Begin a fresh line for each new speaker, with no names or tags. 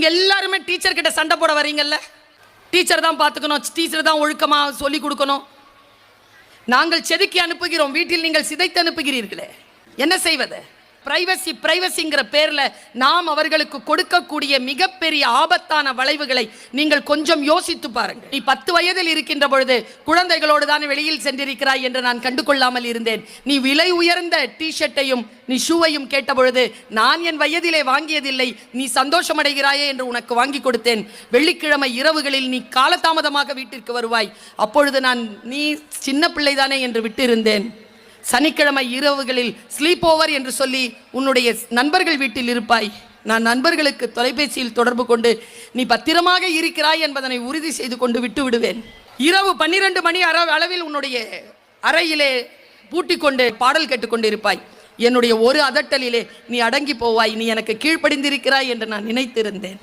நீங்க எல்லாருமே டீச்சர் கிட்ட சண்டை போட வரீங்கல்ல, டீச்சர் தான் பார்த்துக்கணும், டீச்சர் தான் ஒழுக்கமா சொல்லி கொடுக்கணும். நாங்கள் செதுக்கி அனுப்புகிறோம், வீட்டில் நீங்கள் சிதைத்து அனுப்புகிறீர்களே, என்ன செய்வது? பிரைவசிங்கிற பேர்ல நாம் அவர்களுக்கு கொடுக்கக்கூடிய மிகப்பெரிய ஆபத்தான வளைவுகளை நீங்கள் கொஞ்சம் யோசித்து பாருங்கள். நீ 10 வயதில் இருக்கின்ற பொழுது குழந்தைகளோடு தான் வெளியில் சென்றிருக்கிறாய் என்று நான் கண்டுகொள்ளாமல் இருந்தேன். நீ விலை உயர்ந்த டிஷர்ட்டையும் நீ ஷூவையும் கேட்ட பொழுது நான் என் வயதிலே வாங்கியதில்லை, நீ சந்தோஷம் அடைகிறாயே என்று உனக்கு வாங்கி கொடுத்தேன். வெள்ளிக்கிழமை இரவுகளில் நீ காலதாமதமாக வீட்டிற்கு வருவாய், அப்பொழுது நான் நீ சின்ன பிள்ளைதானே என்று விட்டிருந்தேன். சனிக்கிழமை இரவுகளில் ஸ்லீப் ஓவர் என்று சொல்லி உன்னுடைய நண்பர்கள் வீட்டில் இருப்பாய். நான் நண்பர்களுக்கு தொலைபேசியில் தொடர்பு கொண்டு நீ பத்திரமாக இருக்கிறாய் என்பதனை உறுதி செய்து கொண்டு விட்டு விடுவேன். இரவு 12 மணி அளவில் உன்னுடைய அறையிலே பூட்டிக் கொண்டு பாடல் கேட்டுக்கொண்டு இருப்பாய். என்னுடைய ஒரு அதட்டலிலே நீ அடங்கி போவாய். நீ எனக்கு கீழ்ப்படிந்திருக்கிறாய் என்று நான் நினைத்திருந்தேன்.